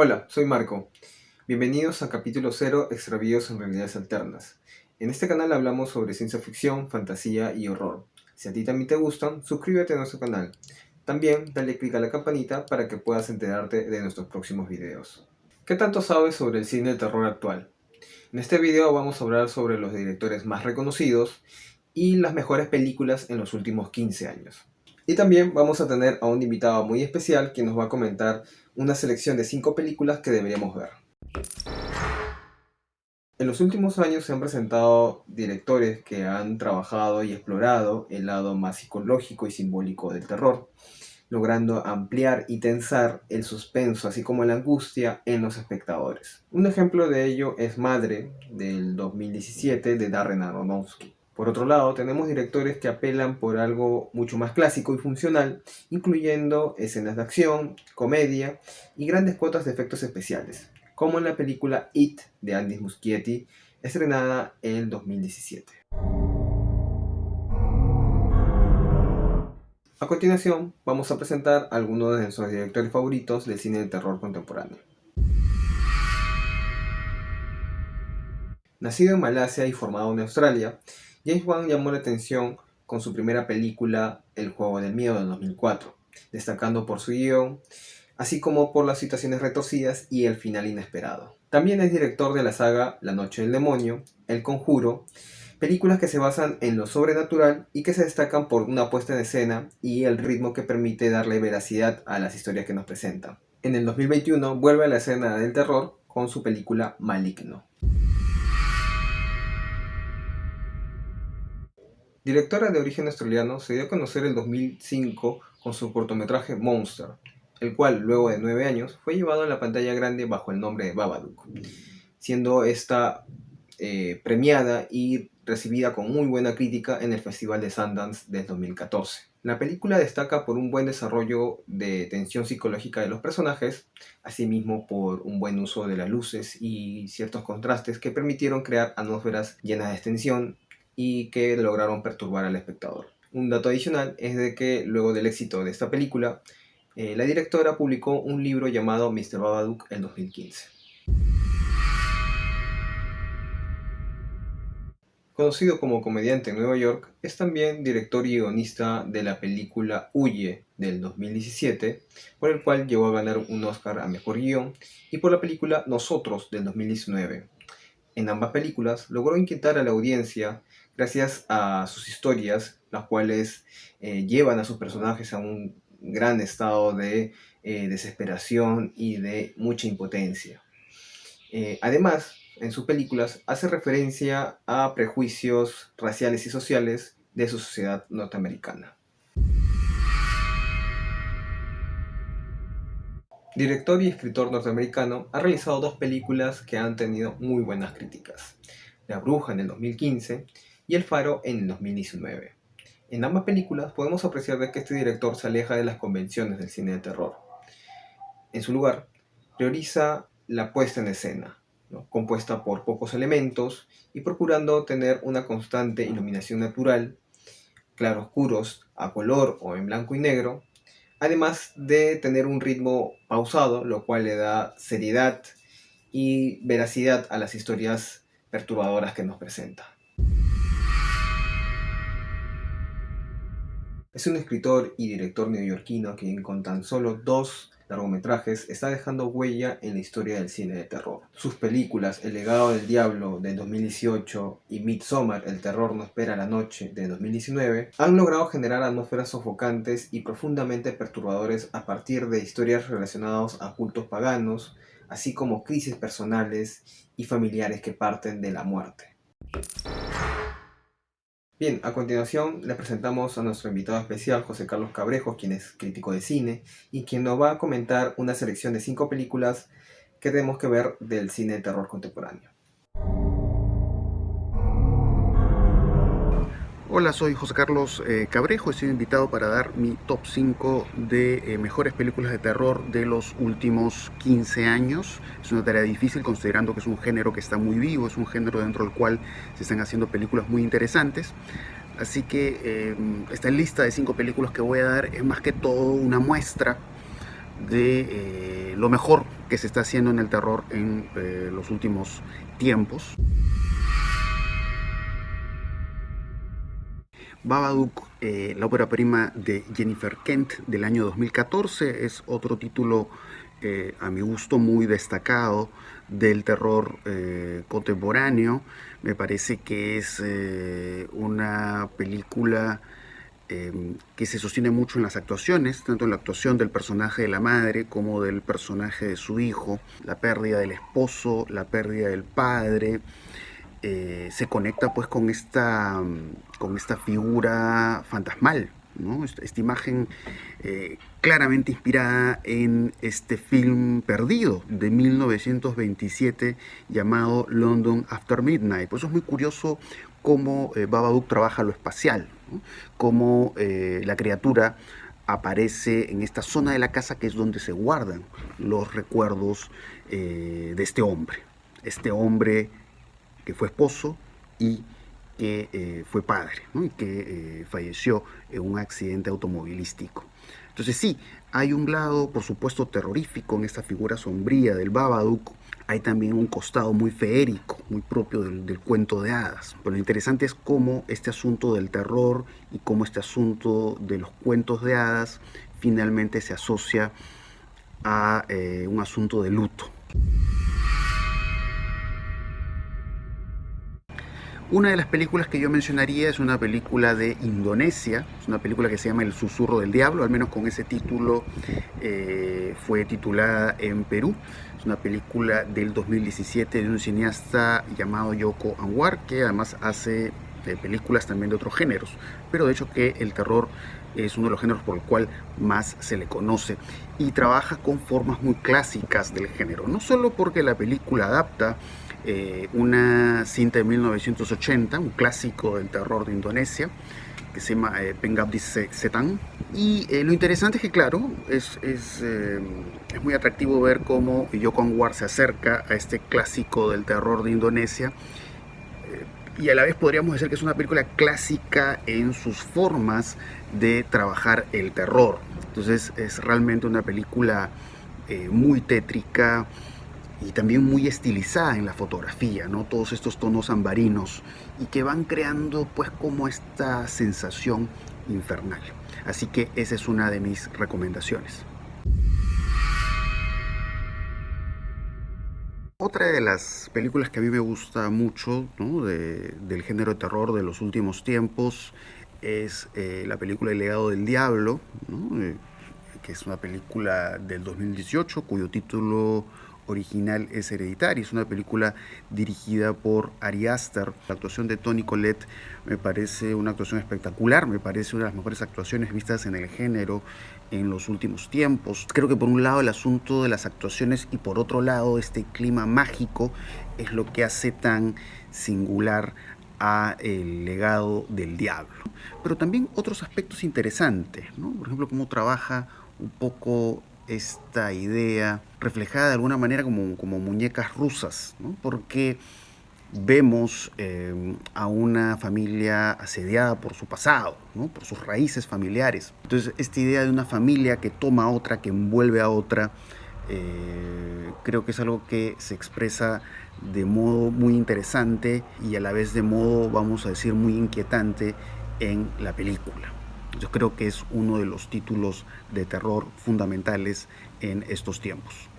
Hola, soy Marco. Bienvenidos a capítulo 0 Extravíos en realidades alternas. En este canal hablamos sobre ciencia ficción, fantasía y horror. Si a ti también te gustan, suscríbete a nuestro canal. También dale click a la campanita para que puedas enterarte de nuestros próximos videos. ¿Qué tanto sabes sobre el cine de terror actual? En este video vamos a hablar sobre los directores más reconocidos y las mejores películas en los últimos 15 años. Y también vamos a tener a un invitado muy especial que nos va a comentar una selección de 5 películas que deberíamos ver. En los últimos años se han presentado directores que han trabajado y explorado el lado más psicológico y simbólico del terror, logrando ampliar y tensar el suspenso, así como la angustia en los espectadores. Un ejemplo de ello es Madre, del 2017, de Darren Aronofsky. Por otro lado, tenemos directores que apelan por algo mucho más clásico y funcional, incluyendo escenas de acción, comedia y grandes cuotas de efectos especiales, como en la película It de Andy Muschietti, estrenada en 2017. A continuación, vamos a presentar algunos de nuestros directores favoritos del cine de terror contemporáneo. Nacido en Malasia y formado en Australia, James Wan llamó la atención con su primera película El juego del miedo del 2004, destacando por su guión, así como por las situaciones retorcidas y el final inesperado. También es director de la saga La noche del demonio, El conjuro, películas que se basan en lo sobrenatural y que se destacan por una puesta en escena y el ritmo que permite darle veracidad a las historias que nos presentan. En el 2021 vuelve a la escena del terror con su película Maligno. Directora de origen australiano, se dio a conocer en 2005 con su cortometraje Monster, el cual, luego de 9 años, fue llevado a la pantalla grande bajo el nombre de Babadook, siendo esta premiada y recibida con muy buena crítica en el Festival de Sundance del 2014. La película destaca por un buen desarrollo de tensión psicológica de los personajes, asimismo por un buen uso de las luces y ciertos contrastes que permitieron crear atmósferas llenas de tensión y que lograron perturbar al espectador. Un dato adicional es de que luego del éxito de esta película, la directora publicó un libro llamado Mr. Babadook en 2015. Conocido como comediante en Nueva York, es también director y guionista de la película Huye del 2017, por el cual llegó a ganar un Oscar a Mejor Guión, y por la película Nosotros del 2019. En ambas películas logró inquietar a la audiencia gracias a sus historias, las cuales llevan a sus personajes a un gran estado de desesperación y de mucha impotencia. Además, en sus películas hace referencia a prejuicios raciales y sociales de su sociedad norteamericana. Director y escritor norteamericano, ha realizado 2 películas que han tenido muy buenas críticas: La Bruja en el 2015 y El Faro en el 2019. En ambas películas podemos apreciar de que este director se aleja de las convenciones del cine de terror. En su lugar, prioriza la puesta en escena, ¿no?, compuesta por pocos elementos y procurando tener una constante iluminación natural, claroscuros a color o en blanco y negro, además de tener un ritmo pausado, lo cual le da seriedad y veracidad a las historias perturbadoras que nos presenta. Es un escritor y director neoyorquino quien con tan solo 2 largometrajes está dejando huella en la historia del cine de terror. Sus películas El legado del diablo de 2018 y Midsommar, El terror no espera la noche de 2019 han logrado generar atmósferas sofocantes y profundamente perturbadores a partir de historias relacionadas a cultos paganos, así como crisis personales y familiares que parten de la muerte. Bien, a continuación le presentamos a nuestro invitado especial, José Carlos Cabrejos, quien es crítico de cine y quien nos va a comentar una selección de 5 películas que tenemos que ver del cine de terror contemporáneo. Hola, soy José Carlos Cabrejo. Estoy invitado para dar mi top 5 de mejores películas de terror de los últimos 15 años. Es una tarea difícil considerando que es un género que está muy vivo, es un género dentro del cual se están haciendo películas muy interesantes. Así que esta lista de 5 películas que voy a dar es más que todo una muestra de lo mejor que se está haciendo en el terror en los últimos tiempos. Babadook, la ópera prima de Jennifer Kent del año 2014, es otro título a mi gusto muy destacado del terror contemporáneo. Me parece que es una película que se sostiene mucho en las actuaciones, tanto en la actuación del personaje de la madre como del personaje de su hijo, la pérdida del esposo, la pérdida del padre. Se conecta pues con esta figura fantasmal, ¿no? Esta imagen claramente inspirada en este film perdido de 1927 llamado London After Midnight. Por eso es muy curioso cómo Babadook trabaja lo espacial, ¿no? Cómo la criatura aparece en esta zona de la casa que es donde se guardan los recuerdos de este hombre que fue esposo y que fue padre, ¿no? Y que falleció en un accidente automovilístico. Entonces sí, hay un lado, por supuesto, terrorífico en esta figura sombría del Babadook. Hay también un costado muy feérico, muy propio del cuento de hadas. Pero lo interesante es cómo este asunto del terror y cómo este asunto de los cuentos de hadas finalmente se asocia a un asunto de luto. Una de las películas que yo mencionaría es una película de Indonesia, es una película que se llama El susurro del diablo, al menos con ese título fue titulada en Perú. Es una película del 2017 de un cineasta llamado Joko Anwar, que además hace películas también de otros géneros, pero de hecho que el terror es uno de los géneros por el cual más se le conoce y trabaja con formas muy clásicas del género, no solo porque la película adapta una cinta de 1980, un clásico del terror de Indonesia, que se llama Pengabdi Setan. Y lo interesante es que, claro, es muy atractivo ver cómo Joko Anwar se acerca a este clásico del terror de Indonesia. Y a la vez podríamos decir que es una película clásica en sus formas de trabajar el terror. Entonces es realmente una película muy tétrica, y también muy estilizada en la fotografía, ¿no? Todos estos tonos ambarinos y que van creando pues como esta sensación infernal. Así que esa es una de mis recomendaciones. Otra de las películas que a mí me gusta mucho, ¿no? Del género de terror de los últimos tiempos es la película El legado del diablo, ¿no? Que es una película del 2018 cuyo título original es Hereditary. Es una película dirigida por Ari Aster. La actuación de Toni Collette me parece una actuación espectacular, me parece una de las mejores actuaciones vistas en el género en los últimos tiempos. Creo que por un lado el asunto de las actuaciones y por otro lado este clima mágico es lo que hace tan singular a El legado del diablo. Pero también otros aspectos interesantes, ¿no? Por ejemplo, cómo trabaja un poco esta idea reflejada de alguna manera como muñecas rusas, ¿no? Porque vemos a una familia asediada por su pasado, ¿no? Por sus raíces familiares. Entonces esta idea de una familia que toma a otra, que envuelve a otra, creo que es algo que se expresa de modo muy interesante y a la vez de modo, vamos a decir, muy inquietante en la película. Yo creo que es uno de los títulos de terror fundamentales en estos tiempos.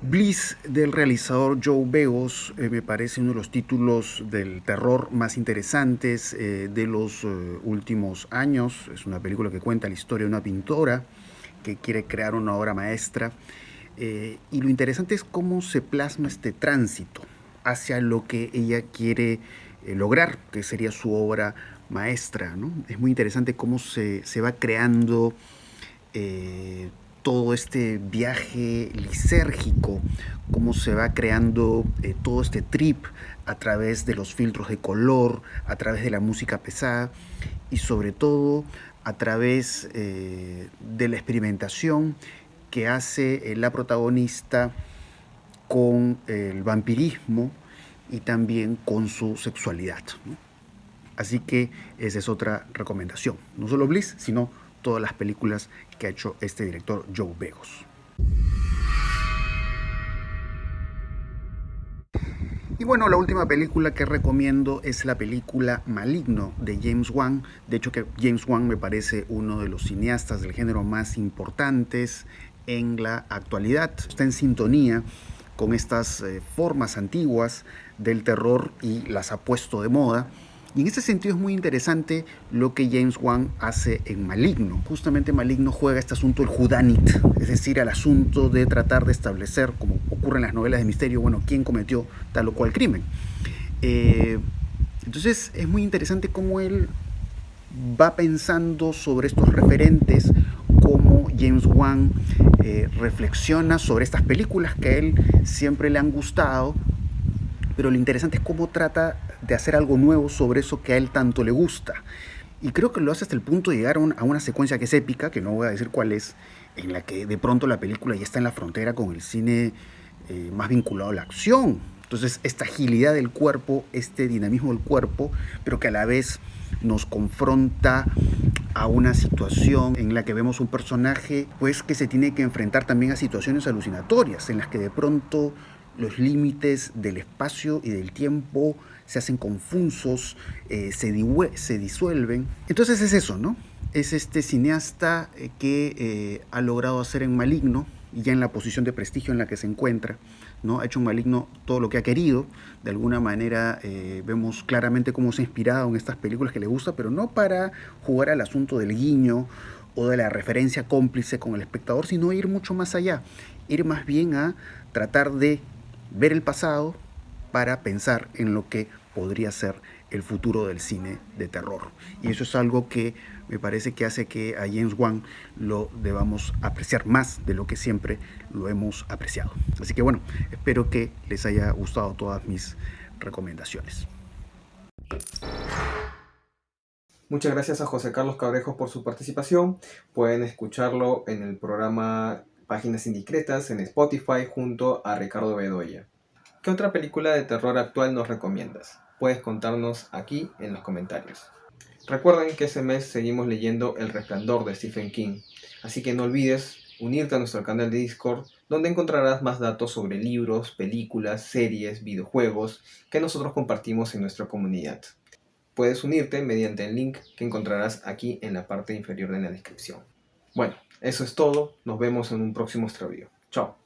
Bliss, del realizador Joe Begos, me parece uno de los títulos del terror más interesantes de los últimos años. Es una película que cuenta la historia de una pintora que quiere crear una obra maestra. Y lo interesante es cómo se plasma este tránsito hacia lo que ella quiere lograr, que sería su obra maestra, ¿no? Es muy interesante cómo se va creando todo este viaje lisérgico, cómo se va creando todo este trip a través de los filtros de color, a través de la música pesada y sobre todo a través de la experimentación que hace la protagonista con el vampirismo y también con su sexualidad, ¿no? Así que esa es otra recomendación. No solo Bliss, sino todas las películas que ha hecho este director Joe Begos. Y bueno, la última película que recomiendo es la película Maligno de James Wan. De hecho, que James Wan me parece uno de los cineastas del género más importantes en la actualidad. Está en sintonía con estas formas antiguas del terror y las ha puesto de moda. Y en ese sentido es muy interesante lo que James Wan hace en Maligno. Justamente Maligno juega este asunto del whodunit, es decir, al asunto de tratar de establecer, como ocurre en las novelas de misterio, bueno, quién cometió tal o cual crimen. Entonces es muy interesante cómo él va pensando sobre estos referentes, cómo James Wan reflexiona sobre estas películas que a él siempre le han gustado, pero lo interesante es cómo trata de hacer algo nuevo sobre eso que a él tanto le gusta. Y creo que lo hace hasta el punto de llegar a una secuencia que es épica, que no voy a decir cuál es, en la que de pronto la película ya está en la frontera con el cine más vinculado a la acción. Entonces, esta agilidad del cuerpo, este dinamismo del cuerpo, pero que a la vez nos confronta a una situación en la que vemos un personaje pues que se tiene que enfrentar también a situaciones alucinatorias, en las que de pronto los límites del espacio y del tiempo se hacen confusos, se disuelven. Entonces es eso, ¿no? Es este cineasta que ha logrado hacer en Maligno, y ya en la posición de prestigio en la que se encuentra, ¿no? Ha hecho en Maligno todo lo que ha querido. De alguna manera vemos claramente cómo se ha inspirado en estas películas que le gusta, pero no para jugar al asunto del guiño o de la referencia cómplice con el espectador, sino ir mucho más allá, ir más bien a tratar de ver el pasado para pensar en lo que podría ser el futuro del cine de terror. Y eso es algo que me parece que hace que a James Wan lo debamos apreciar más de lo que siempre lo hemos apreciado. Así que bueno, espero que les haya gustado todas mis recomendaciones. Muchas gracias a José Carlos Cabrejo por su participación. Pueden escucharlo en el programa Páginas Indiscretas en Spotify junto a Ricardo Bedoya. ¿Qué otra película de terror actual nos recomiendas? Puedes contarnos aquí en los comentarios. Recuerden que ese mes seguimos leyendo El Resplandor de Stephen King, así que no olvides unirte a nuestro canal de Discord, donde encontrarás más datos sobre libros, películas, series, videojuegos que nosotros compartimos en nuestra comunidad. Puedes unirte mediante el link que encontrarás aquí en la parte inferior de la descripción. Bueno, eso es todo. Nos vemos en un próximo extravío. Chao.